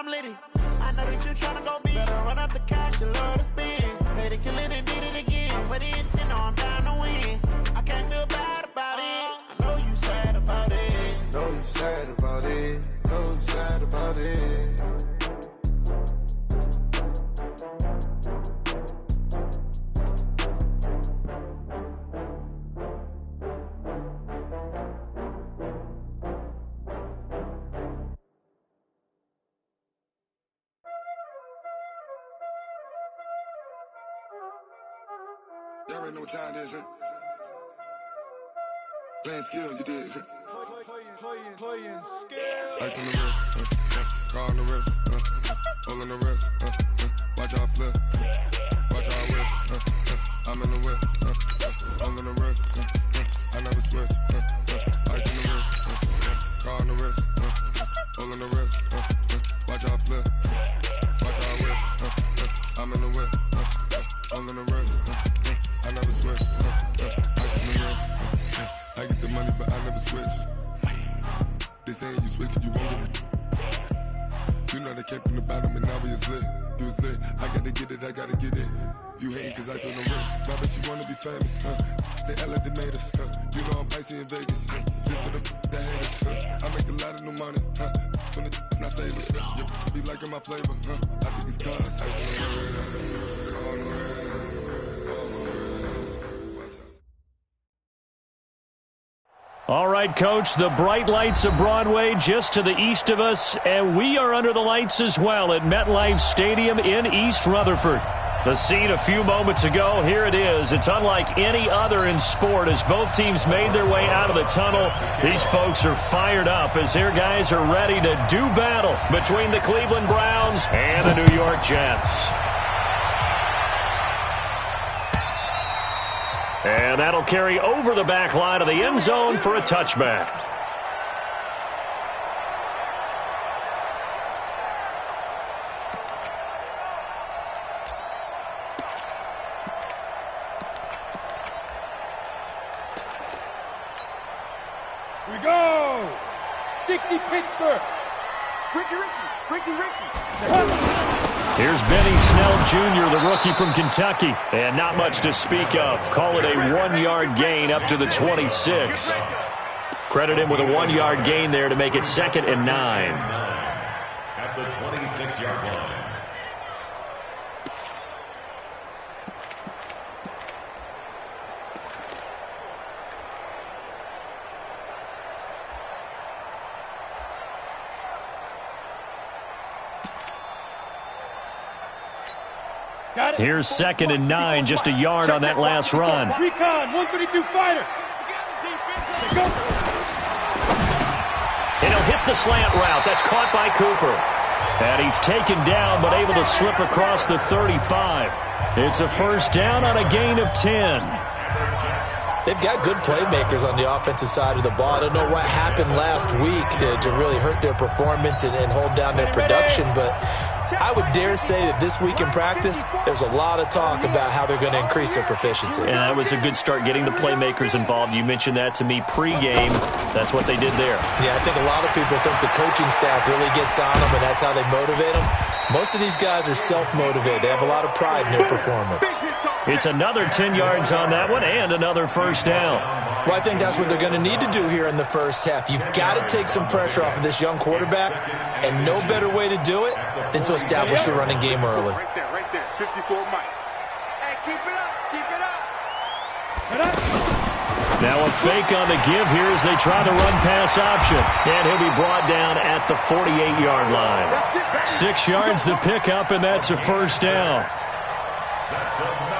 I'm litty. I know that you tryna go big. Better run up the cash, you love to spend. Better kill it and did it again. But the intent, no, I'm down to win. I can't feel bad about it. I know you sad about it. Know you sad about it. Know you sad about it. Y'all already know what time it is, huh? Playing skills, you did. Playing skills. Ice on the wrist, car on the wrist, hole in the wrist, watch out flip, watch out whip, I'm in the whip, hole in the wrist, I never switch, ice on the wrist, car on the wrist, hole in the wrist, watch out flip, watch out whip, I'm in the whip, hole in the wrist, I never switch, ice on the wrist, I get the money but I never switch. They saying you switch it, you won't get it. You know they came from the bottom and now we is lit. You was lit, I gotta get it, I gotta get it. You hating cause ice on the wrist. My bitch, you wanna be famous, They act like they made us, You know I'm icy in Vegas, This for the that haters, I make a lot of new money, When it's not savers, You be liking my flavor, I think it's cause ice on the wrist, on the wrist, on the wrist. All right, Coach, the bright lights of Broadway just to the east of us, and we are under the lights as well at MetLife Stadium in East Rutherford. The scene a few moments ago, here it is. It's unlike any other in sport as both teams made their way out of the tunnel. These folks are fired up as their guys are ready to do battle between the Cleveland Browns and the New York Jets. And that'll carry over the back line of the end zone for a touchback. Here we go. 60 Pittsburgh. Ricky. Here's Benny Snell Jr., the rookie from Kentucky. And not much to speak of. Call it a 1-yard gain up to the 26. Credit him with a 1-yard gain there to make it 2nd and 9. At the 26-yard line. Here's 2nd and 9, just a yard on that last run. Recon, 132 fighter. And he'll hit the slant route. That's caught by Cooper. And he's taken down, but able to slip across the 35. It's a first down on a gain of 10. They've got good playmakers on the offensive side of the ball. I don't know what happened last week to really hurt their performance and hold down their production, but I would dare say that this week in practice, there's a lot of talk about how they're going to increase their proficiency. And that was a good start getting the playmakers involved. You mentioned that to me pregame. That's what they did there. Yeah, I think a lot of people think the coaching staff really gets on them, and that's how they motivate them. Most of these guys are self-motivated. They have a lot of pride in their performance. It's another 10 yards on that one and another first down. Well, I think that's what they're going to need to do here in the first half. You've got to take some pressure off of this young quarterback, and no better way to do it than to establish the running game early. Right there, 54 Mike. Hey, keep it up. Now a fake on the give here as they try the run-pass option. And he'll be brought down at the 48-yard line. 6 yards the pickup, and that's a first down.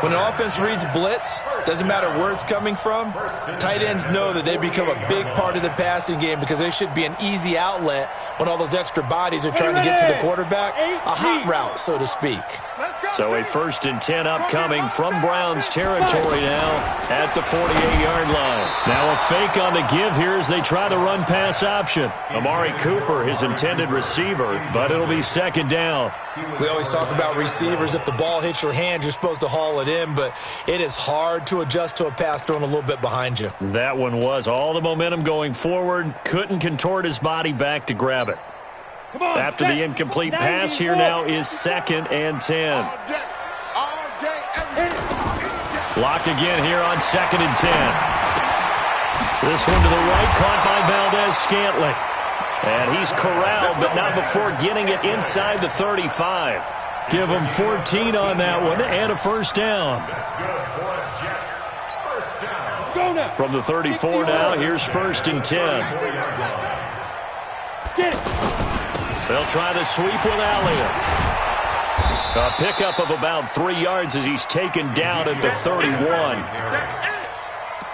When an offense reads blitz, doesn't matter where it's coming from, tight ends know that they become a big part of the passing game because they should be an easy outlet when all those extra bodies are trying to get to the quarterback. A hot route, so to speak. So a 1st and 10 upcoming from Browns territory now at the 48-yard line. Now a fake on the give here as they try the run-pass option. Amari Cooper, his intended receiver, but it'll be 2nd down. We always talk about receivers. If the ball hits your hand, you're supposed to haul it in, but it is hard to adjust to a pass thrown a little bit behind you. That one was all the momentum going forward. Couldn't contort his body back to grab it. After the incomplete pass, here now is 2nd and 10. Lock again here on 2nd and 10. This one to the right, caught by Valdez-Scantling. And he's corralled, but not before getting it inside the 35. Give him 14 on that one and a first down. That's good for the Jets. First down. From the 34 now, here's 1st and 10. They'll try the sweep with Elliott. A pickup of about 3 yards as he's taken down at the 31.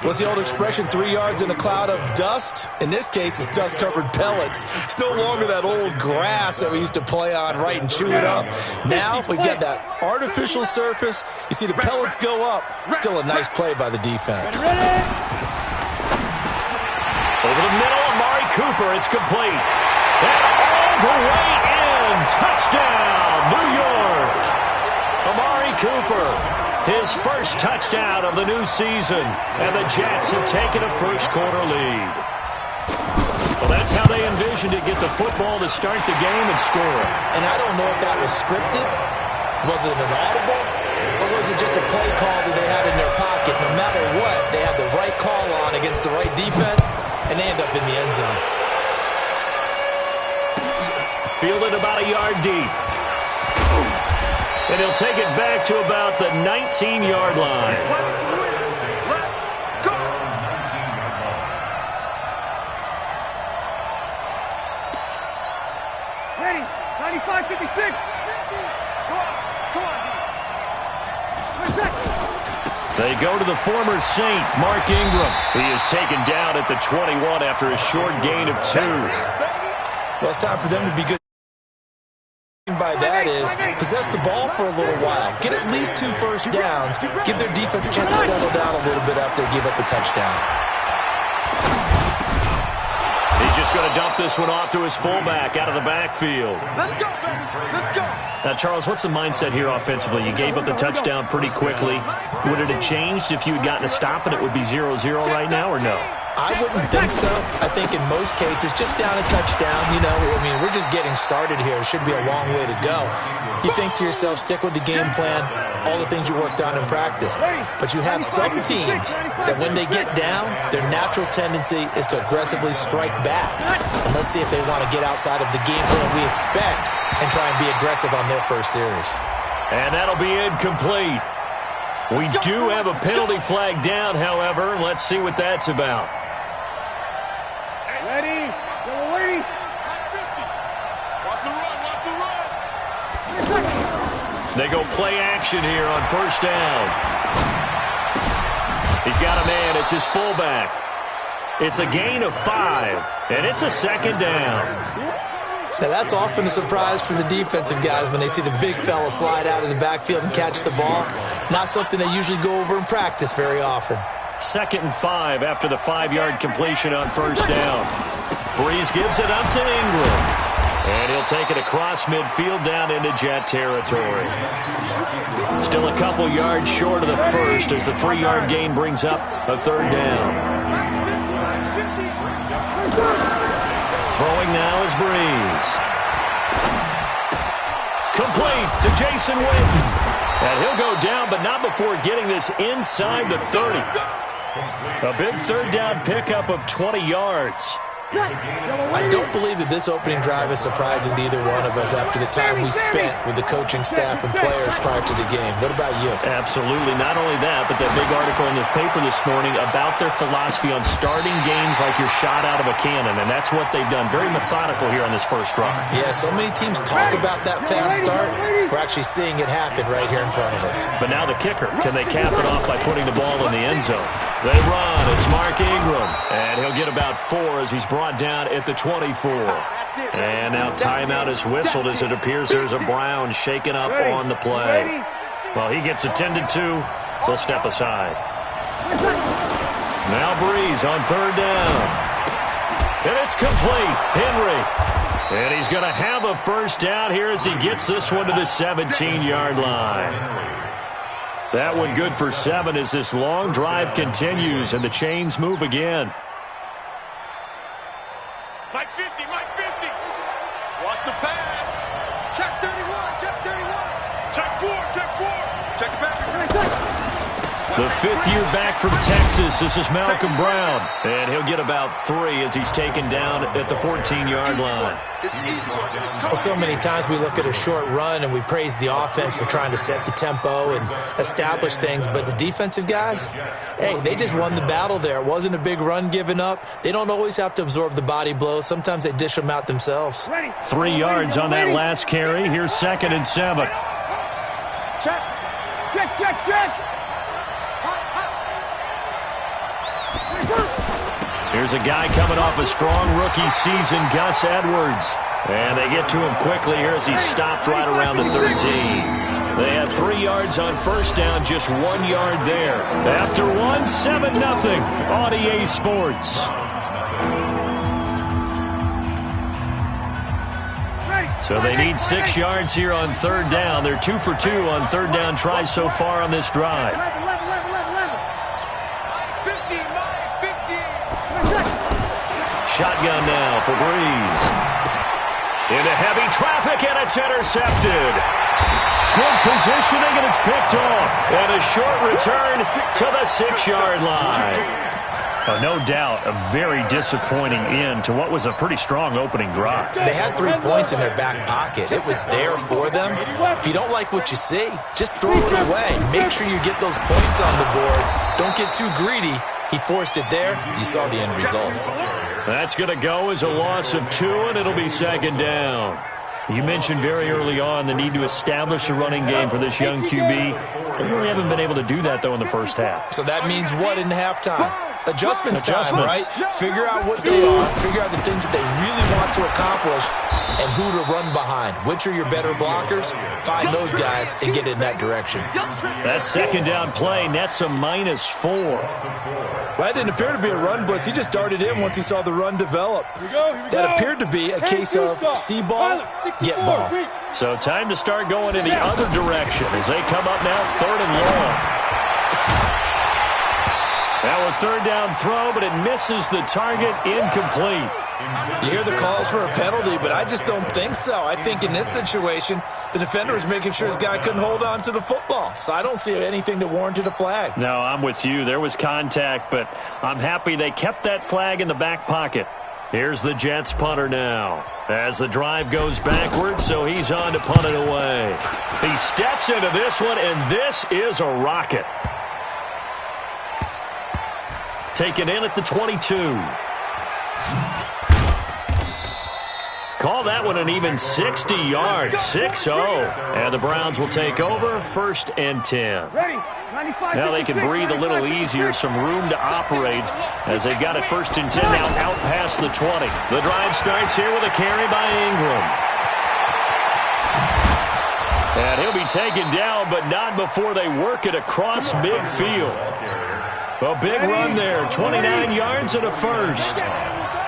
What's the old expression, 3 yards in a cloud of dust? In this case, it's dust-covered pellets. It's no longer that old grass that we used to play on, right, and chew it up. Now we've got that artificial surface. You see the pellets go up. Still a nice play by the defense. Over the middle, Amari Cooper. It's complete. And all the way in. Touchdown, New York. Amari Cooper. His first touchdown of the new season. And the Jets have taken a first-quarter lead. Well, that's how they envisioned it, get the football to start the game and score. And I don't know if that was scripted. Was it an audible? Or was it just a play call that they had in their pocket? No matter what, they had the right call on against the right defense, and they end up in the end zone. Fielded about a yard deep. And he'll take it back to about the 19-yard line. Ready, 95, 56. Come on. They go to the former Saint, Mark Ingram. He is taken down at the 21 after a short gain of 2. Well, it's time for them to be good. By that is possess the ball for a little while. Get at least 2 first downs. Give their defense a chance to settle down a little bit after they give up a touchdown. He's just going to dump this one off to his fullback out of the backfield. Let's go, baby. Let's go. Now, Charles, what's the mindset here offensively? You gave up the touchdown pretty quickly. Would it have changed if you had gotten a stop and it would be 0-0 right now, or no? I wouldn't think so. I think in most cases, just down a touchdown, we're just getting started here. It should be a long way to go. You think to yourself, stick with the game plan, all the things you worked on in practice. But you have some teams that when they get down, their natural tendency is to aggressively strike back. And let's see if they want to get outside of the game plan we expect and try and be aggressive on their first series. And that'll be incomplete. We do have a penalty flag down, however. Let's see what that's about. Ready? Go, ready. Watch the run. They go play action here on first down. He's got a man. It's his fullback. It's a gain of 5, and it's a 2nd down. Now, that's often a surprise for the defensive guys when they see the big fella slide out of the backfield and catch the ball. Not something they usually go over in practice very often. 2nd and 5 after the 5-yard completion on first down. Breeze gives it up to Ingram. And he'll take it across midfield down into Jet territory. Still a couple yards short of the first as the 3-yard gain brings up a 3rd down. Throwing now is Breeze. Complete to Jason Witten. And he'll go down, but not before getting this inside the 30. A big 3rd down pickup of 20 yards. I don't believe that this opening drive is surprising to either one of us after the time we spent with the coaching staff and players prior to the game. What about you? Absolutely. Not only that, but that big article in the paper this morning about their philosophy on starting games like you're shot out of a cannon, and that's what they've done. Very methodical here on this first drive. Yeah, so many teams talk about that fast start. We're actually seeing it happen right here in front of us. But now the kicker. Can they cap it off by putting the ball in the end zone? They run. It's Mark Ingram. And he'll get about 4 as he's brought down at the 24. And now timeout is whistled as it appears there's a Brown shaken up on the play. Well, he gets attended to. We'll step aside. Now Breeze on 3rd down. And it's complete. Henry. And he's going to have a first down here as he gets this one to the 17-yard line. That one good for 7 as this long drive continues and the chains move again. Mike 50, Mike 50. Watch the Check four. Check it back. The fifth year back from Texas, this is Malcolm Brown. And he'll get about 3 as he's taken down at the 14-yard line. Well, so many times we look at a short run and we praise the offense for trying to set the tempo and establish things. But the defensive guys, hey, they just won the battle there. It wasn't a big run given up. They don't always have to absorb the body blows. Sometimes they dish them out themselves. 3 yards on that last carry. Here's 2nd and 7. Check. Here's a guy coming off a strong rookie season, Gus Edwards. And they get to him quickly here as he stopped right around the 13. They had 3 yards on first down, just 1 yard there. After 1, 7-0 on EA Sports. So they need 6 yards here on third down. They're 2 for 2 on third down tries so far on this drive. Shotgun now for Breeze. Into heavy traffic, and it's intercepted. Good positioning, and it's picked off. And a short return to the 6-yard line. No doubt, a very disappointing end to what was a pretty strong opening drive. They had 3 points in their back pocket. It was there for them. If you don't like what you see, just throw it away. Make sure you get those points on the board. Don't get too greedy. He forced it there. You saw the end result. That's going to go as a loss of 2, and it'll be 2nd down. You mentioned very early on the need to establish a running game for this young QB. They really haven't been able to do that, though, in the first half. So that means what in halftime? Adjustments time, right? Figure out what they are, figure out the things that they really want to accomplish, and who to run behind. Which are your better blockers? Find those guys and get in that direction. That 2nd down play nets a -4. Well, that didn't appear to be a run blitz. He just darted in once he saw the run develop. That appeared to be a case of see ball, get ball. So time to start going in the other direction as they come up now 3rd and long. Now a 3rd down throw, but it misses the target, incomplete. You hear the calls for a penalty, but I just don't think so. I think in this situation, the defender was making sure his guy couldn't hold on to the football. So I don't see anything that warranted a flag. No, I'm with you. There was contact, but I'm happy they kept that flag in the back pocket. Here's the Jets punter now as the drive goes backwards, so he's on to punt it away. He steps into this one, and this is a rocket. Taken in at the 22. Call that one an even 60 yards, 6-0. And the Browns will take over 1st and 10. Now they can breathe a little easier, some room to operate as they've got it 1st and 10 now out past the 20. The drive starts here with a carry by Ingram. And he'll be taken down, but not before they work it across midfield. A big run there, 29 yards and a first.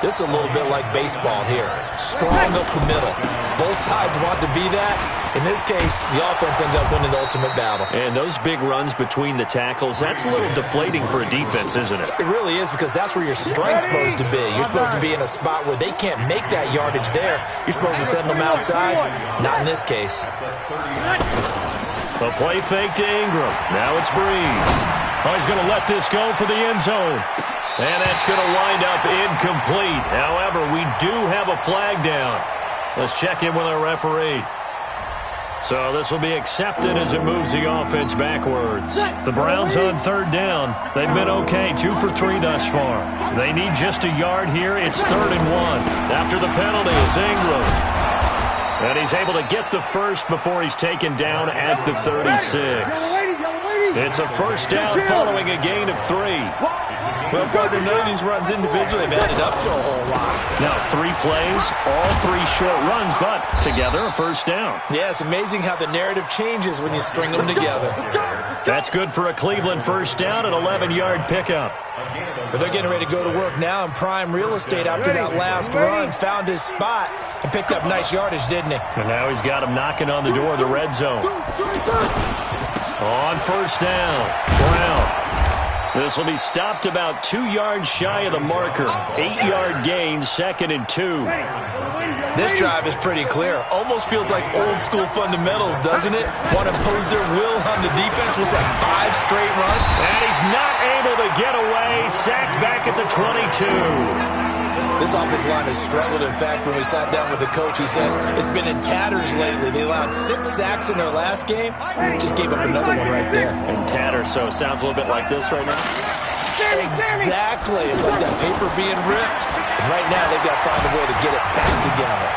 This is a little bit like baseball here. Strong up the middle. Both sides want to be that. In this case, the offense ended up winning the ultimate battle. And those big runs between the tackles, that's a little deflating for a defense, isn't it? It really is, because that's where your strength's supposed to be. You're supposed to be in a spot where they can't make that yardage there. You're supposed to send them outside. Not in this case. A play fake to Ingram. Now it's Breeze. Oh, he's going to let this go for the end zone. And that's going to wind up incomplete. However, we do have a flag down. Let's check in with our referee. So this will be accepted as it moves the offense backwards. The Browns on 3rd down. They've been okay, 2 for 3 thus far. They need just a yard here. It's 3rd and 1. After the penalty, it's Ingram. And he's able to get the first before he's taken down at the 36. It's a 1st down following a gain of 3. Well, partner, none of these runs individually have added up to a whole lot. Now 3 plays, all 3 short runs, but together a 1st down. Yeah, it's amazing how the narrative changes when you string them together. That's good for a Cleveland 1st down, an 11-yard pickup. But they're getting ready to go to work now in prime real estate after that last run. Found his spot and picked up nice yardage, didn't he? And now he's got him knocking on the door of the red zone. On 1st down, Brown. This will be stopped about 2 yards shy of the marker. 8-yard gain, 2nd and 2. This drive is pretty clear. Almost feels like old school fundamentals, doesn't it? Want to impose their will on the defense with that 5 straight run. And he's not able to get away. Sacked back at the 22. This offensive line has struggled. In fact, when we sat down with the coach, he said it's been in tatters lately. They allowed 6 sacks in their last game. Just gave up another one right there. In tatters, so it sounds a little bit like this right now. Exactly. It's like that paper being ripped. And right now, they've got to find a way to get it back together.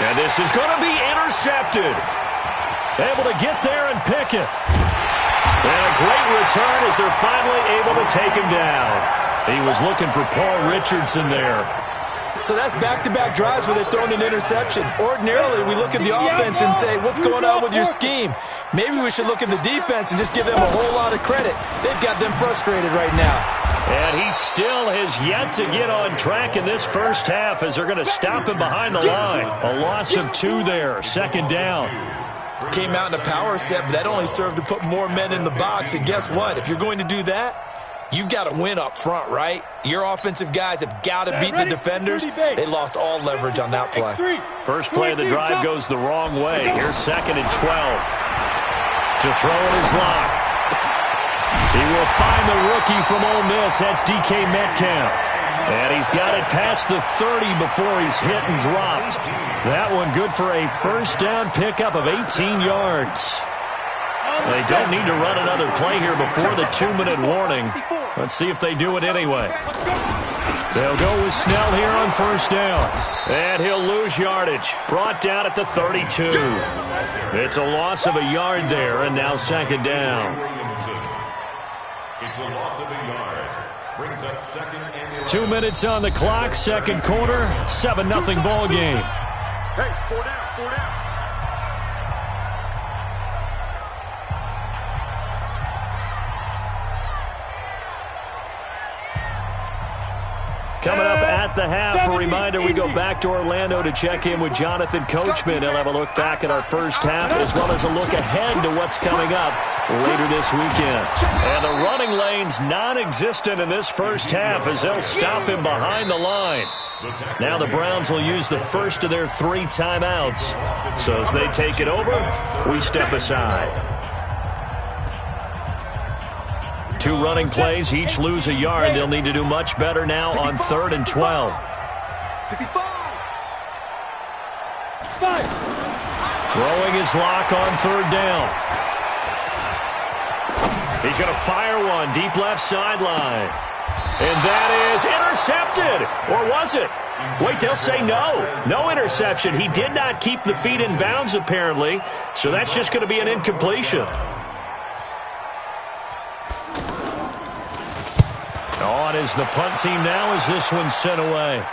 And this is going to be intercepted. Able to get there and pick it. And a great return as they're finally able to take him down. He was looking for Paul Richardson there. So that's back-to-back drives where they've thrown an interception. Ordinarily, we look at the offense and say, what's going on with your scheme? Maybe we should look at the defense and just give them a whole lot of credit. They've got them frustrated right now. And he still has yet to get on track in this first half as they're going to stop him behind the line. A loss of 2 there, 2nd down. Came out in a power set, but that only served to put more men in the box. And guess what? If you're going to do that, you've got to win up front, right? Your offensive guys have got to beat the defenders. They lost all leverage on that play. First play of the drive goes the wrong way. Here's 2nd and 12. To throw in his lock. He will find the rookie from Ole Miss. That's DK Metcalf. And he's got it past the 30 before he's hit and dropped. That one good for a first down pickup of 18 yards. They don't need to run another play here before the 2-minute warning. Let's see if they do it anyway. They'll go with Snell here on first down. And he'll lose yardage. Brought down at the 32. It's a loss of a yard there, and now 2nd down. It's a loss of a yard. Brings up 2nd and 2 minutes on the clock, 2nd quarter, 7-0 ball game. Hey, 4 down, 4 down. Coming up at the half, a reminder, we go back to Orlando to check in with Jonathan Coachman. He'll have a look back at our first half as well as a look ahead to what's coming up later this weekend. And the running lane's non-existent in this first half as they'll stop him behind the line. Now the Browns will use the first of their 3 timeouts. So as they take it over, we step aside. 2 running plays, each lose a yard. They'll need to do much better now on 3rd and 12. Throwing his lock on 3rd down. He's going to fire one deep left sideline. And that is intercepted. Or was it? Wait, they'll say no. No interception. He did not keep the feet in bounds, apparently. So that's just going to be an incompletion. On is the punt team now as this one's sent away.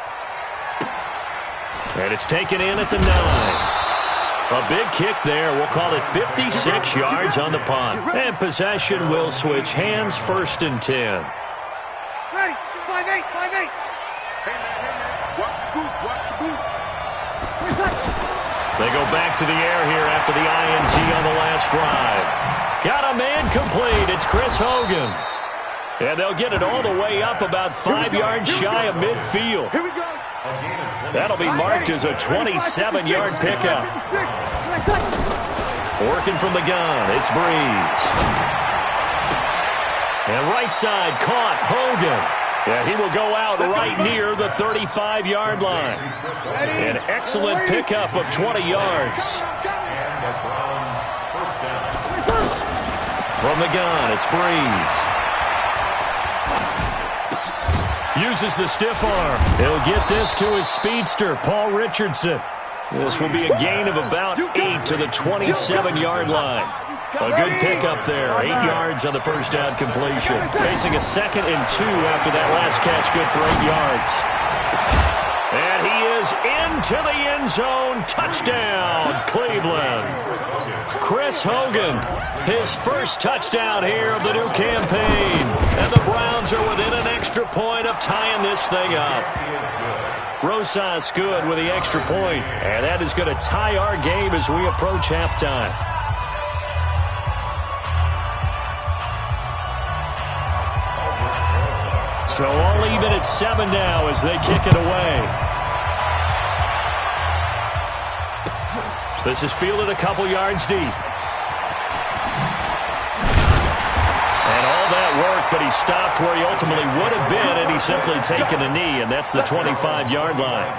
And it's taken in at the 9. A big kick there. We'll call it 56 yards on the punt. And possession will switch hands, 1st and 10. Ready, 5-8, 5-8. Hey, man, watch the boot, watch the boot. They go back to the air here after the INT on the last drive. Got a man complete. It's Chris Hogan. And they'll get it all the way up about 5 yards shy of midfield. Here we go. That'll be marked as a 27-yard pickup. Working from the gun, it's Breeze. And right side caught, Hogan. Yeah, he will go out right near the 35-yard line. An excellent pickup of 20 yards. From the gun, it's Breeze. Uses the stiff arm. He'll get this to his speedster, Paul Richardson. This will be a gain of about 8 to the 27-yard line. A good pickup there. 8 yards on the first down completion. Facing a 2nd and 2 after that last catch. Good for 8 yards. And he is into the end zone. Touchdown, Cleveland. Chris Hogan, his first touchdown here of the new campaign. And the Browns are within an extra point of tying this thing up. Rosas good with the extra point. And that is going to tie our game as we approach halftime. So all even at 7 now as they kick it away. This is fielded a couple yards deep. And all that work, but he stopped where he ultimately would have been, and he's simply taken a knee, and that's the 25-yard line.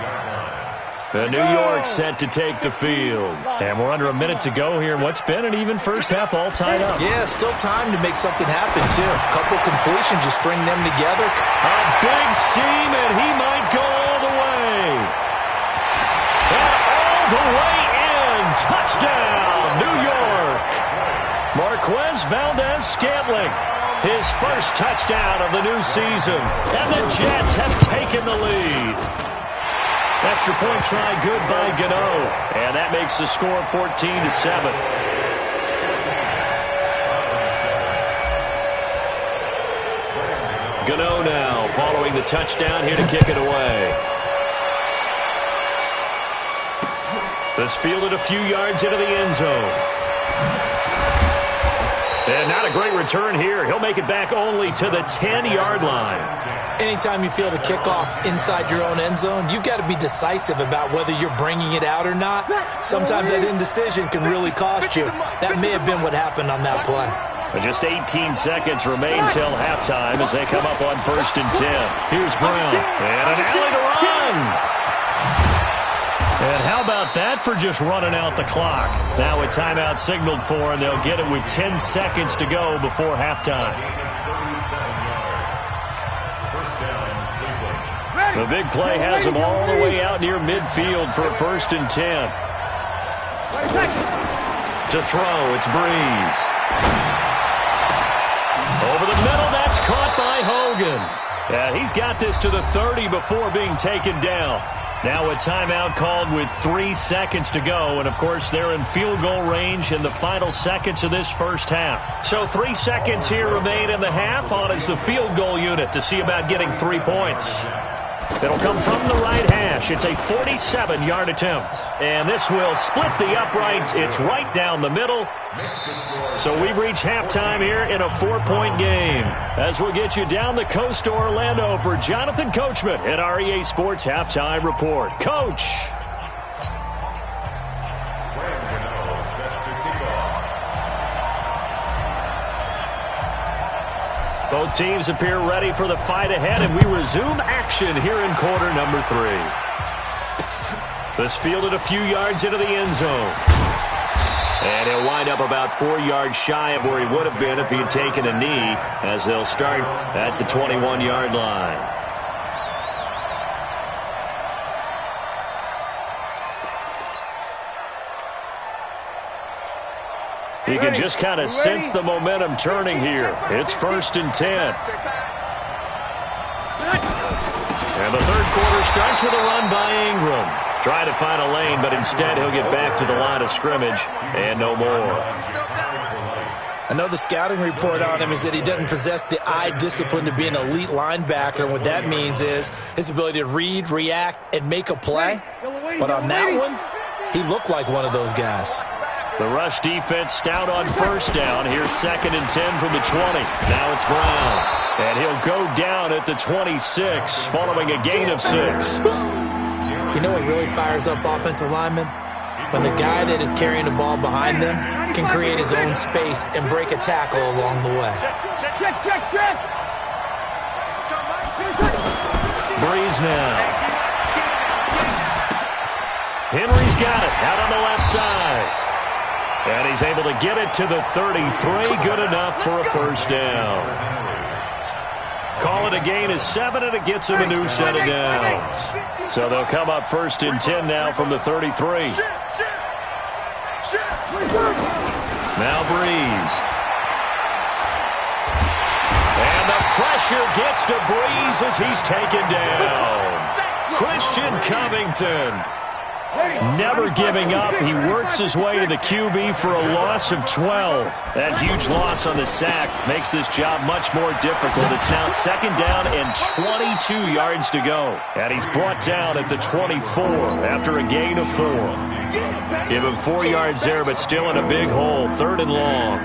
The New York set to take the field. And we're under a minute to go here in what's been an even first half, all tied up. Yeah, still time to make something happen, too. A couple completions, just string them together. A big seam, and he might go all the way. And all the way in. Touchdown, New York. Marquez Valdez-Scantling, his first touchdown of the new season. And the Jets have taken the lead. Extra point try good by Gano. And that makes the score 14-7. Gano now following the touchdown here to kick it away. This fielded a few yards into the end zone. And not a great return here. He'll make it back only to the 10-yard line. Anytime you field a kickoff inside your own end zone, you've got to be decisive about whether you're bringing it out or not. Sometimes that indecision can really cost you. That may have been what happened on that play. Just 18 seconds remain till halftime as they come up on 1st and 10. Here's Brown. And an alley to run. And how about that for just running out the clock? Now a timeout signaled for, and they'll get it with 10 seconds to go before halftime. The big play has him all the way out near midfield for a 1st and 10. To throw, it's Breeze. Over the middle, that's caught by Hogan. Yeah, he's got this to the 30 before being taken down. Now a timeout called with 3 seconds to go, and of course they're in field goal range in the final seconds of this first half. So 3 seconds here remain in the half. On is the field goal unit to see about getting 3 points. It'll come from the right hash. It's a 47-yard attempt. And this will split the uprights. It's right down the middle. So we've reached halftime here in a 4-point game. As we'll get you down the coast to Orlando for Jonathan Coachman at our EA Sports Halftime Report. Coach. Both teams appear ready for the fight ahead, and we resume action here in quarter number 3. This fielded a few yards into the end zone. And he'll wind up about 4 yards shy of where he would have been if he had taken a knee, as they'll start at the 21-yard line. You can just kind of sense the momentum turning here. It's 1st and 10. And the third quarter starts with a run by Ingram. Trying to find a lane, but instead he'll get back to the line of scrimmage and no more. I know the scouting report on him is that he doesn't possess the eye discipline to be an elite linebacker. And what that means is his ability to read, react, and make a play. But on that one, he looked like one of those guys. The rush defense stout on 1st down. Here's 2nd and 10 from the 20. Now it's Brown. And he'll go down at the 26 following a gain of 6. You know what really fires up offensive linemen? When the guy that is carrying the ball behind them can create his own space and break a tackle along the way. Check. Breeze now. Henry's got it out on the left side. And he's able to get it to the 33. Good enough for a 1st down. Call it a gain of 7, and it gets him a new set of downs. So they'll come up 1st and 10 now from the 33. Now Breeze. And the pressure gets to Breeze as he's taken down. Christian Covington. Never giving up. He works his way to the QB for a loss of 12. That huge loss on the sack makes this job much more difficult. It's now 2nd down and 22 yards to go. And he's brought down at the 24 after a gain of 4. Give him 4 yards there, but still in a big hole. 3rd and long.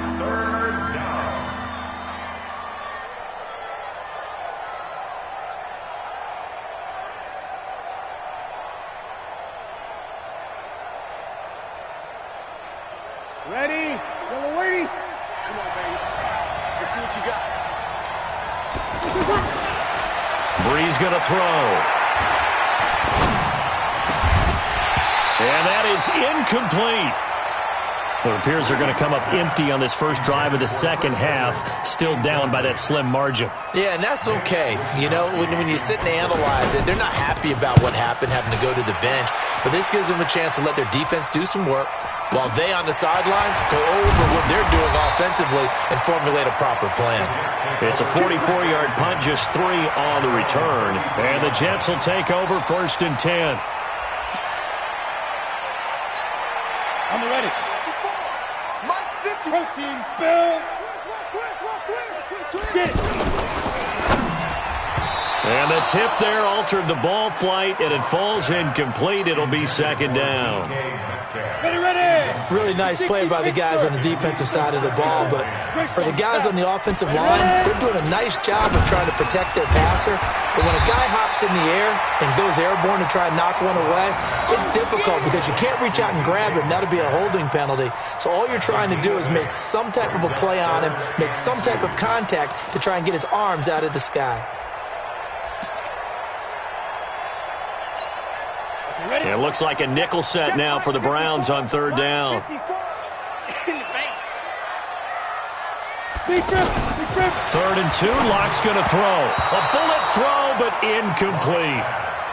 Ready? Yellow lady. Come on, baby. Let's see what you got. Bree's going to throw. And that is incomplete. It appears they're going to come up empty on this first drive of the second half, still down by that slim margin. Yeah, and that's okay. You know, when you sit and analyze it, they're not happy about what happened, having to go to the bench. But this gives them a chance to let their defense do some work while they on the sidelines go over what they're doing offensively and formulate a proper plan. It's a 44-yard punt, just 3 on the return. And the Jets will take over 1st and 10. I'm ready. Protein spill. Get it. And the tip there altered the ball flight, and it falls incomplete. It'll be 2nd down. Ready. Really nice play by the guys on the defensive side of the ball, but for the guys on the offensive line, they're doing a nice job of trying to protect their passer. But when a guy hops in the air and goes airborne to try and knock one away, it's difficult because you can't reach out and grab him. That'll be a holding penalty. So all you're trying to do is make some type of a play on him, make some type of contact to try and get his arms out of the sky. It looks like a nickel set now for the Browns on 3rd down. 3rd and 2, Locke's going to throw. A bullet throw, but incomplete.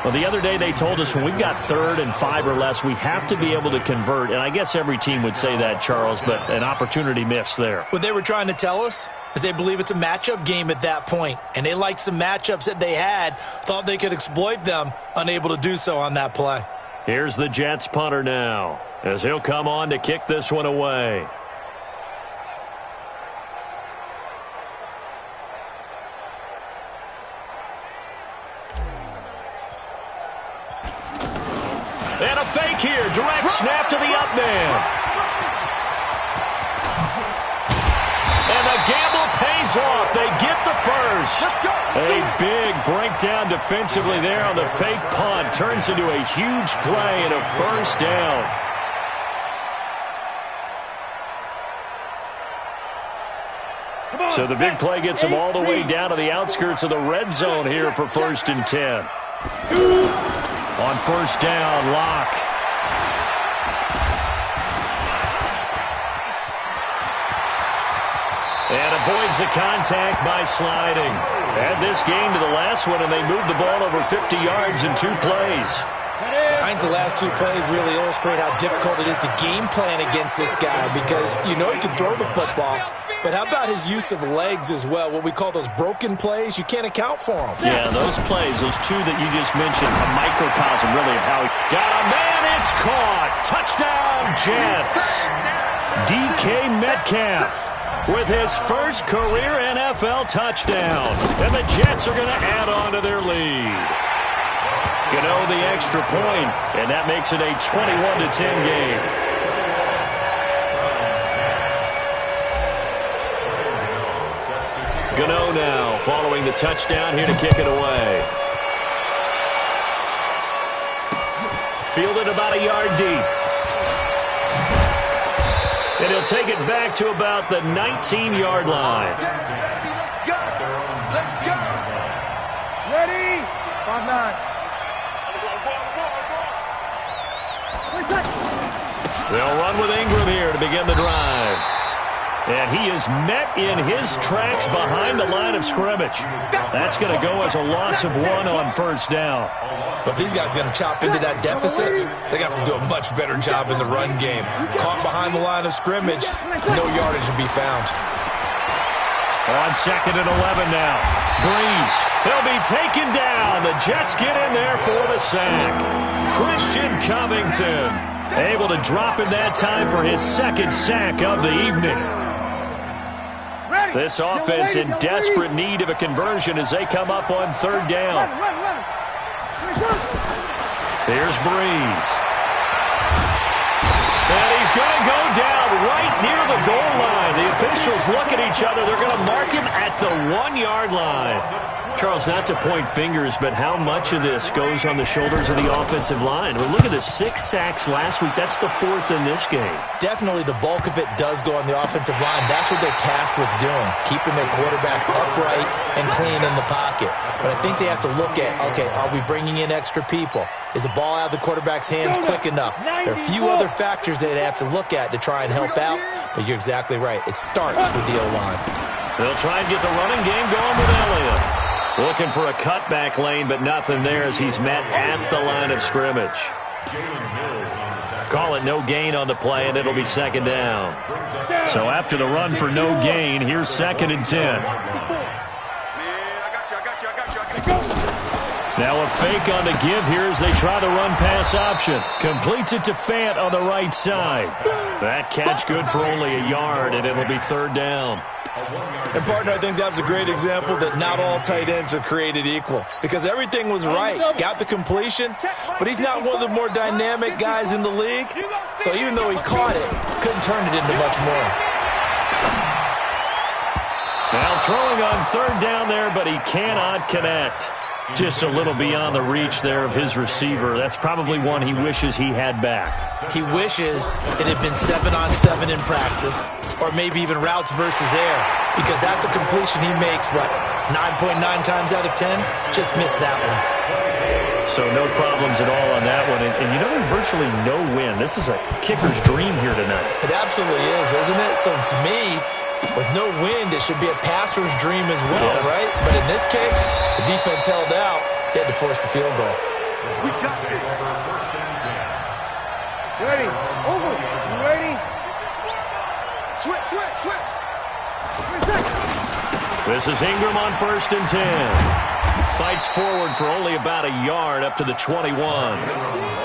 Well, the other day they told us when we've got 3rd and 5 or less, we have to be able to convert. And I guess every team would say that, Charles, but an opportunity missed there. What they were trying to tell us is they believe it's a matchup game at that point, and they liked some matchups that they had, thought they could exploit them, unable to do so on that play. Here's the Jets punter now, as he'll come on to kick this one away. And a fake here, direct snap to the up man. And the gamble pays off. They get the first. A big breakdown defensively there on the fake punt. Turns into a huge play and a 1st down. So the big play gets them all the way down to the outskirts of the red zone here for 1st and 10. On 1st down, Locke. And avoids the contact by sliding. Add this game to the last one, and they moved the ball over 50 yards in 2 plays. I think the last 2 plays really illustrate how difficult it is to game plan against this guy because you know he can throw the football, but how about his use of legs as well? What we call those broken plays, you can't account for them. Yeah, those plays, those 2 that you just mentioned, a microcosm really of how he got a man. It's caught. Touchdown, Jets. DK Metcalf with his first career NFL touchdown. And the Jets are going to add on to their lead. Gano the extra point, and that makes it a 21-10 game. Gano now following the touchdown here to kick it away. Fielded about a yard deep. And he'll take it back to about the 19-yard line. Let's go. Let's go. Ready? 5-9. They'll run with Ingram here to begin the drive. And he is met in his tracks behind the line of scrimmage. That's going to go as a loss of 1 on 1st down. But if these guys are going to chop into that deficit, they got to do a much better job in the run game. Caught behind the line of scrimmage, no yardage to be found. On 2nd and 11 now. Breeze. He'll be taken down. The Jets get in there for the sack. Christian Covington able to drop in that time for his 2nd sack of the evening. This offense in desperate need of a conversion as they come up on 3rd down. Here's Breeze. And he's going to go down right near the goal line. The officials guys look at each other. They're going to mark him at the 1-yard line. Charles, not to point fingers, but how much of this goes on the shoulders of the offensive line? Well, look at the 6 sacks last week. That's the 4th in this game. Definitely the bulk of it does go on the offensive line. That's what they're tasked with doing, keeping their quarterback upright and clean in the pocket. But I think they have to look at, okay, are we bringing in extra people? Is the ball out of the quarterback's hands quick enough? There are a few other factors that they have to look at to try and help out, but you're exactly right. It starts with the O-line. They'll try and get the running game going with Elliott. Looking for a cutback lane, but nothing there as he's met at the line of scrimmage. Call it no gain on the play, and it'll be 2nd down. So after the run for no gain, here's 2nd and 10. Now a fake on the give here as they try the run-pass option. Completes it to Fant on the right side. That catch good for only a yard, and it'll be 3rd down. And, partner, I think that's a great example that not all tight ends are created equal because everything was right. Got the completion, but he's not one of the more dynamic guys in the league. So even though he caught it, couldn't turn it into much more. Now throwing on 3rd down there, but he cannot connect. Just a little beyond the reach there of his receiver. That's probably one he wishes he had back. He wishes it had been 7-on-7 in practice, or maybe even routes versus air, because that's a completion he makes, what, 9.9 times out of 10? Just missed that one. So no problems at all on that one. And you know, there's virtually no win. This is a kicker's dream here tonight. It absolutely is, isn't it? So to me, with no wind, it should be a passer's dream as well, right? But in this case, the defense held out. They had to force the field goal. We got this. You ready? Over. You ready? Switch. This is Ingram on 1st and 10. Fights forward for only about a yard up to the 21.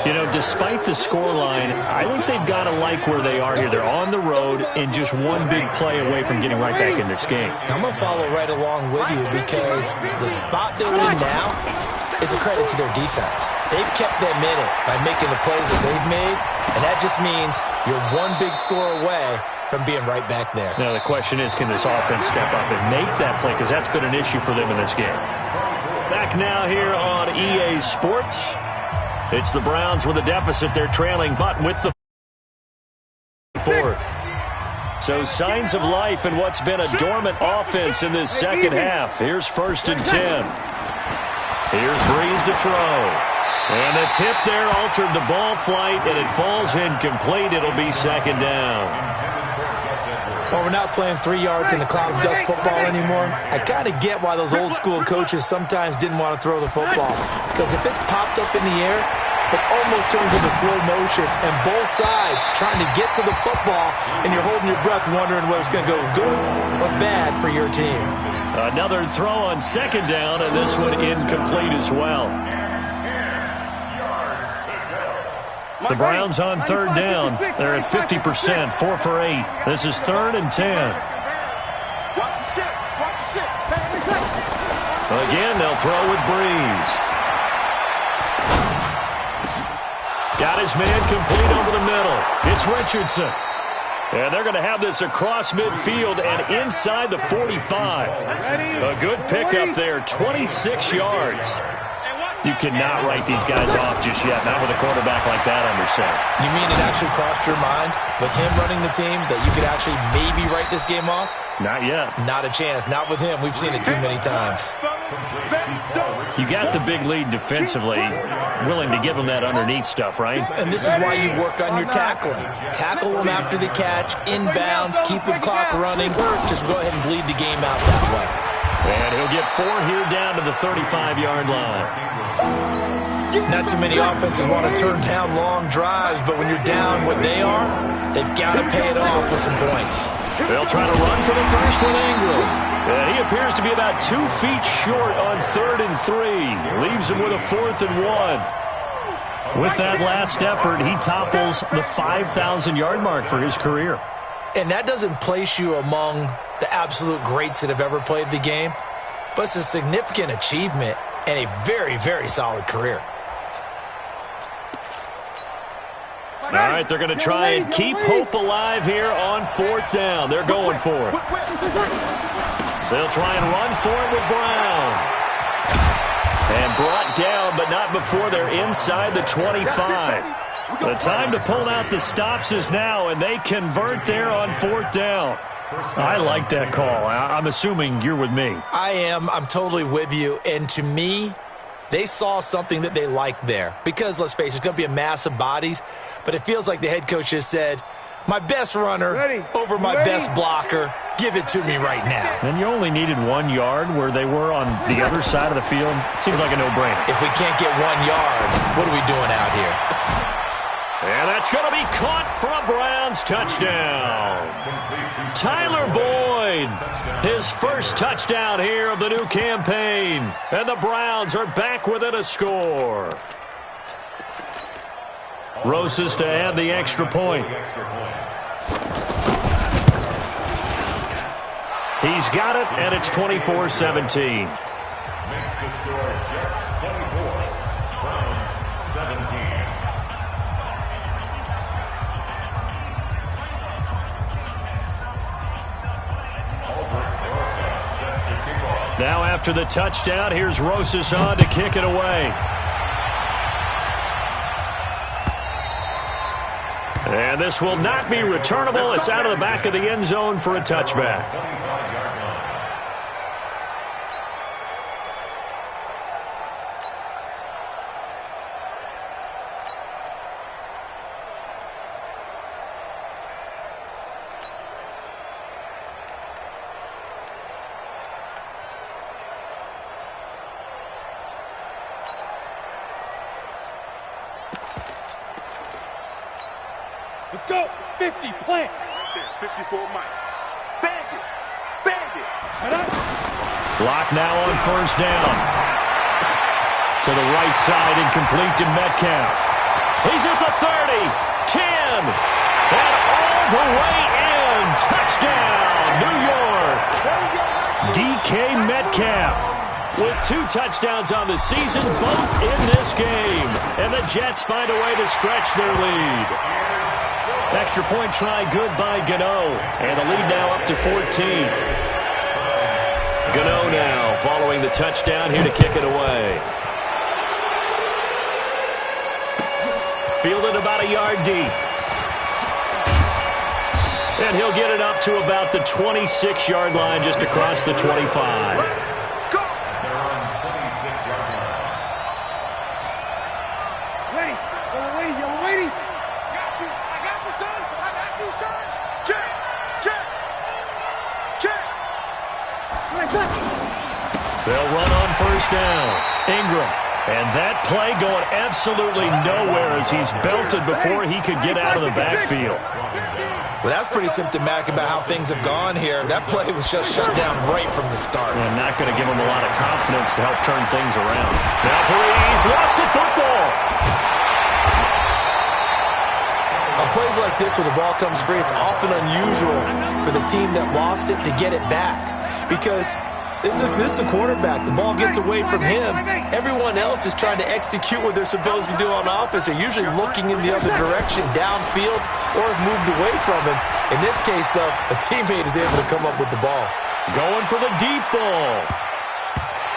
You know, despite the scoreline, I think they've got to like where they are here. They're on the road and just one big play away from getting right back in this game. I'm going to follow right along with you because the spot they're in now is a credit to their defense. They've kept them in it by making the plays that they've made, and that just means you're one big score away from being right back there. Now the question is, can this offense step up and make that play? Because that's been an issue for them in this game. Back now here on EA Sports. It's the Browns with a deficit. They're trailing, but with the 4th. So signs of life in what's been a dormant offense in this second half. Here's 1st and 10. Here's Breeze to throw. And the tip there altered the ball flight, and it falls incomplete. It'll be 2nd down. Well, we're not playing 3 yards in a cloud of dust football anymore. I kind of get why those old school coaches sometimes didn't want to throw the football. Because if it's popped up in the air, it almost turns into slow motion. And both sides trying to get to the football, and you're holding your breath wondering whether it's going to go good or bad for your team. Another throw on 2nd down, and this one incomplete as well. The Browns on 3rd down. They're at 50%, 4 for 8. This is 3rd and 10. Again, they'll throw with Breeze. Got his man complete over the middle. It's Richardson. And they're going to have this across midfield and inside the 45. A good pickup there, 26 yards. You cannot write these guys off just yet, not with a quarterback like that under center. You mean it actually crossed your mind with him running the team that you could actually maybe write this game off? Not yet. Not a chance. Not with him. We've seen it too many times. You got the big lead defensively, willing to give them that underneath stuff, right? And this is why you work on your tackling. Tackle them after the catch, inbounds, keep the clock running. Just go ahead and bleed the game out that way. And he'll get 4 here down to the 35-yard line. Not too many offenses want to turn down long drives, but when you're down what they are, they've got to pay it off with some points. They'll try to run for the first with Ingram. And he appears to be about 2 feet short on 3rd and 3. Leaves him with a 4th and 1. With that last effort, he topples the 5,000-yard mark for his career. And that doesn't place you among the absolute greats that have ever played the game, but it's a significant achievement and a very, very solid career. All right, they're going to try and keep hope alive here on 4th down. They're going for it. They'll try and run for it with Brown. And brought down, but not before they're inside the 25. The time to pull out the stops is now, and they convert there on 4th down. I like that call. I'm assuming you're with me. I am. I'm totally with you. And to me, they saw something that they liked there. Because, let's face it, it's going to be a mass of bodies. But it feels like the head coach just said, my best runner over my best blocker. Give it to me right now. And you only needed 1 yard where they were on the other side of the field. Seems like a no-brainer. If we can't get 1 yard, what are we doing out here? And that's going to be caught for a Browns touchdown. Tyler Boyd, his first touchdown here of the new campaign. And the Browns are back within a score. Rosas to add the extra point. He's got it, and it's 24-17. Makes the score Jets 24, Browns 17. Now after the touchdown, here's Rosas on to kick it away. And this will not be returnable. It's out of the back of the end zone for a touchback. Let's go. 50, plant. 54 Mike. Bandit. Bandit. Block now on 1st down. To the right side, incomplete to Metcalf. He's at the 30, 10, and all the way in. Touchdown, New York. DK Metcalf with 2 touchdowns on the season, both in this game. And the Jets find a way to stretch their lead. Extra point try good by Gano. And the lead now up to 14. Gano now following the touchdown here to kick it away. Fielded about a yard deep. And he'll get it up to about the 26-yard line just across the 25. They'll run on 1st down. Ingram. And that play going absolutely nowhere as he's belted before he could get out of the backfield. Well, that's pretty symptomatic about how things have gone here. That play was just shut down right from the start. And not going to give him a lot of confidence to help turn things around. Now Breeze lost the football. On plays like this where the ball comes free, it's often unusual for the team that lost it to get it back. Because this is the quarterback. The ball gets away from him. Everyone else is trying to execute what they're supposed to do on offense. They're usually looking in the other direction, downfield, or have moved away from him. In this case, though, a teammate is able to come up with the ball. Going for the deep ball.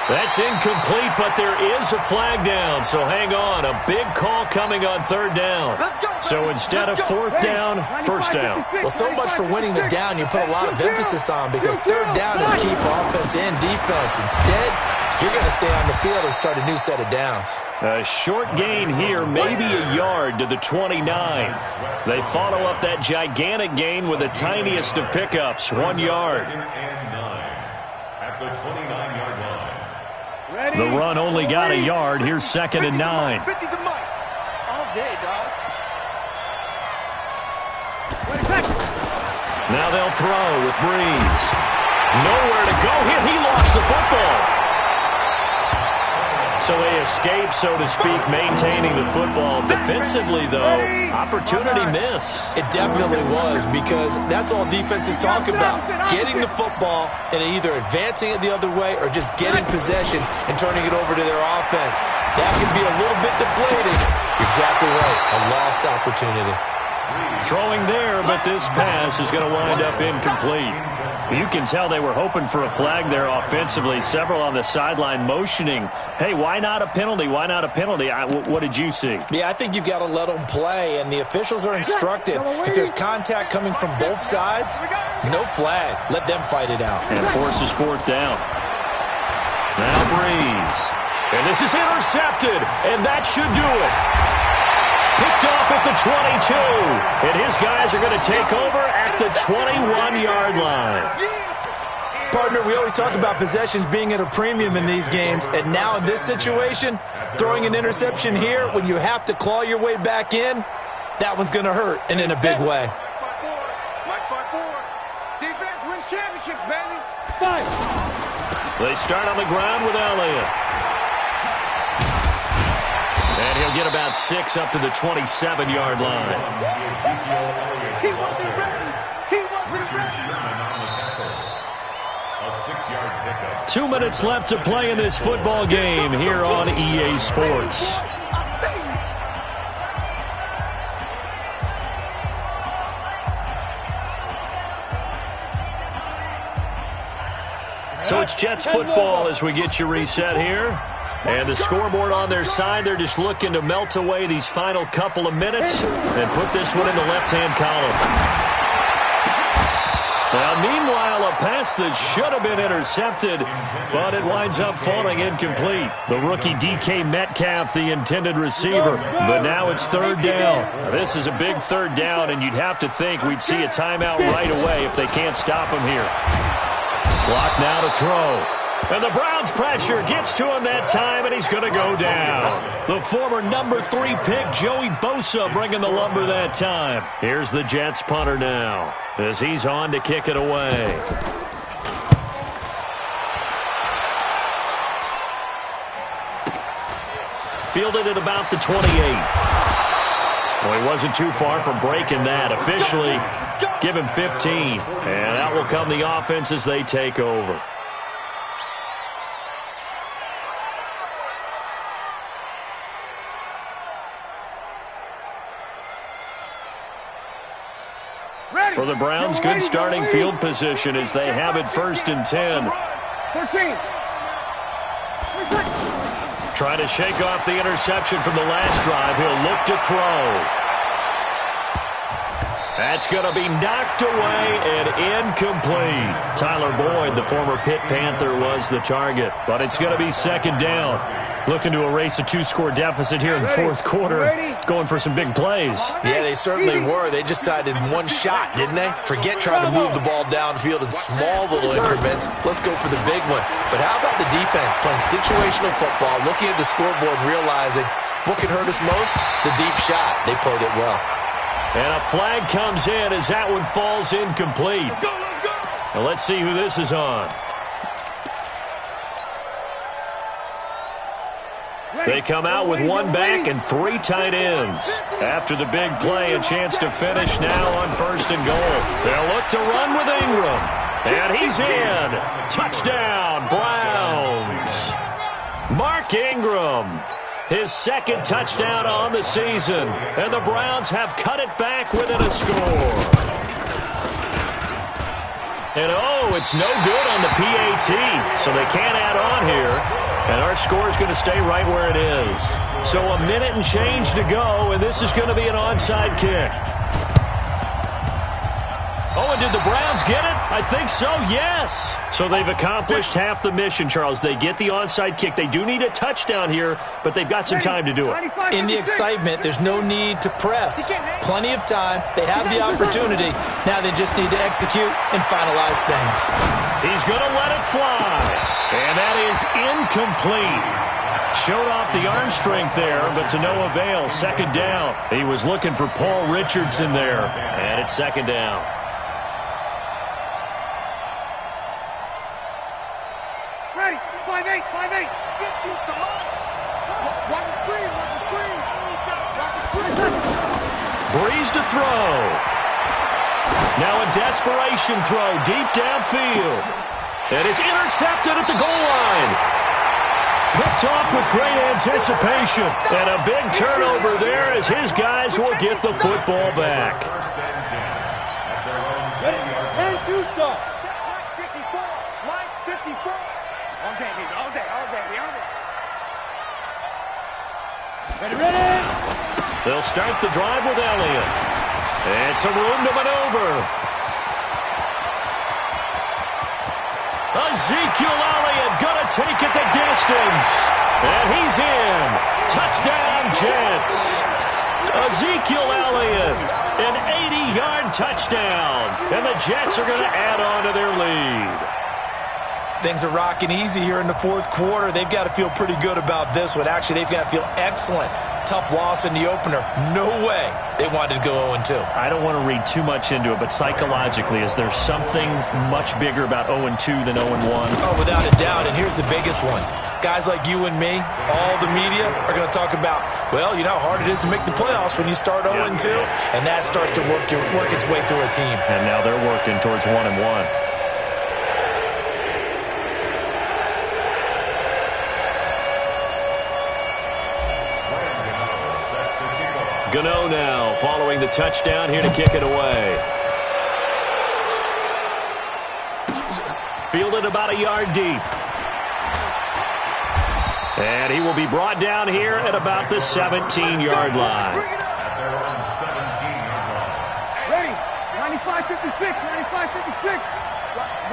That's incomplete, but there is a flag down, so hang on. A big call coming on 3rd down. So instead of 4th down, 1st down. Well, so much for winning the down you put a lot of emphasis on because 3rd down is key for offense and defense. Instead, you're going to stay on the field and start a new set of downs. A short gain here, maybe a yard to the 29. They follow up that gigantic gain with the tiniest of pickups, 1 yard. At the 29-yard line. The run only got a yard. Here's 2nd and 9. 50 to Mike. All day, dog. Now they'll throw with Breeze. Nowhere to go here. He lost the football. So a escape, so to speak, maintaining the football. Defensively, though, opportunity miss. It definitely was, because that's all defenses talk about. Getting the football and either advancing it the other way or just getting possession and turning it over to their offense. That can be a little bit deflating. Exactly right. A lost opportunity. Throwing there, but this pass is going to wind up incomplete. You can tell they were hoping for a flag there offensively. Several on the sideline motioning, hey, why not a penalty? Why not a penalty? What did you see? Yeah, I think you've got to let them play, and the officials are instructed. If there's contact coming from both sides, no flag. Let them fight it out. And forces fourth down. Now Breeze. And this is intercepted, and that should do it. Picked off at the 22, and his guys are going to take over at the 21-yard line. Partner, we always talk about possessions being at a premium in these games, and now in this situation, throwing an interception here when you have to claw your way back in, that one's going to hurt, and in a big way. Watch by four. Defense wins championships, baby. They start on the ground with Elliott. And he'll get about 6 up to the 27-yard line. He wasn't ready. He wasn't ready. A 6-yard pickup. 2 minutes left to play in this football game here on EA Sports. So it's Jets football as we get you reset here. And the scoreboard on their side, they're just looking to melt away these final couple of minutes and put this one in the left-hand column. Now, meanwhile, a pass that should have been intercepted, but it winds up falling incomplete. The rookie DK Metcalf, the intended receiver, but now it's third down. Now, this is a big third down, and you'd have to think we'd see a timeout right away if they can't stop him here. Block now to throw. And the Browns' pressure gets to him that time, and he's going to go down. The former number 3 pick, Joey Bosa, bringing the lumber that time. Here's the Jets punter now as he's on to kick it away. Fielded at about the 28. Well, he wasn't too far from breaking that. Officially, give him 15. And that will come the offense as they take over. For the Browns, good starting field position as they have it 1st and 10. 14. Trying to shake off the interception from the last drive. He'll look to throw. That's going to be knocked away and incomplete. Tyler Boyd, the former Pitt Panther, was the target. But it's going to be 2nd down. Looking to erase a 2-score deficit here in the 4th quarter. Going for some big plays. Yeah, they certainly were. They just decided one shot, didn't they? Forget trying to move the ball downfield in small little increments. Let's go for the big one. But how about the defense playing situational football, looking at the scoreboard and realizing what can hurt us most? The deep shot. They played it well. And a flag comes in as that one falls incomplete. Now let's see who this is on. They come out with 1 back and 3 tight ends. After the big play, a chance to finish now on 1st and goal. They'll look to run with Ingram. And he's in. Touchdown, Browns. Mark Ingram. His 2nd touchdown on the season. And the Browns have cut it back within a score. And oh, it's no good on the PAT. So they can't add on here. And our score is going to stay right where it is. So a minute and change to go, and this is going to be an onside kick. Oh, and did the Browns get it? I think so, yes. So they've accomplished half the mission, Charles. They get the onside kick. They do need a touchdown here, but they've got some time to do it. In the excitement, there's no need to press. Plenty of time. They have the opportunity. Now they just need to execute and finalize things. He's going to let it fly. And that is incomplete. Showed off the arm strength there, but to no avail. 2nd down. He was looking for Paul Richardson there. And it's 2nd down. Ready. 5-8. 5-8. Get you some money. throw. Now a desperation throw deep downfield. And it's intercepted at the goal line. Picked off with great anticipation. And a big turnover there as his guys will get the football back. And two stop. Line 54. Line 54. All day, baby. All day. All day. All day. Ready, ready. They'll start the drive with Elliott. And some room to maneuver. Ezekiel Elliott gonna take it the distance. And he's in. Touchdown, Jets. Ezekiel Elliott, an 80-yard touchdown. And the Jets are gonna add on to their lead. Things are rocking easy here in the fourth quarter. They've got to feel pretty good about this one. Actually, they've got to feel excellent. Tough loss in the opener. No way they wanted to go 0-2. I don't want to read too much into it, but psychologically, is there something much bigger about 0-2 than 0-1? Oh, without a doubt, and here's the biggest one. Guys like you and me, all the media, are going to talk about, well, you know how hard it is to make the playoffs when you start 0-2, and that starts to work its way through a team. And now they're working towards 1-1. Gano now following the touchdown here to kick it away. Fielded about a yard deep. And he will be brought down here at about the 17-yard line. Ready. 95-56. 95-56.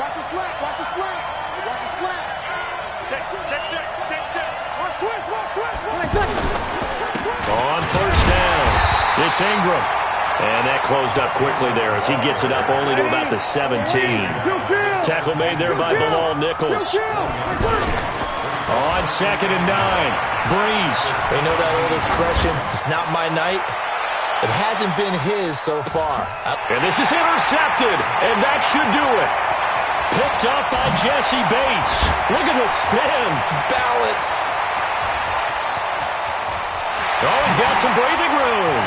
Watch a slap. Watch a slap. Watch a slap. Check. Watch twist. On first down, it's Ingram. And that closed up quickly there as he gets it up only to about the 17. Tackle made there by Bilal Nichols. On 2nd and 9, Breeze. They know that old expression, it's not my night. It hasn't been his so far. And this is intercepted, and that should do it. Picked up by Jesse Bates. Look at the spin. Balance. Oh, he's got some breathing room.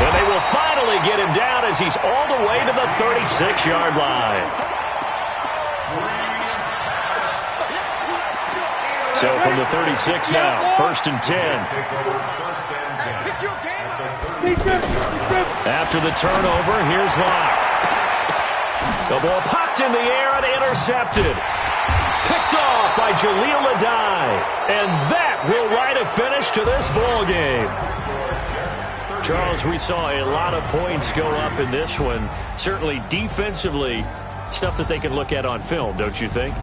And they will finally get him down as he's all the way to the 36-yard line. So from the 36 now, 1st and 10. After the turnover, here's Locke. The ball popped in the air and intercepted. Picked off by Jaleel Adai. And that will write a finish to this ball game. Charles, we saw a lot of points go up in this one. Certainly defensively, stuff that they can look at on film, don't you think?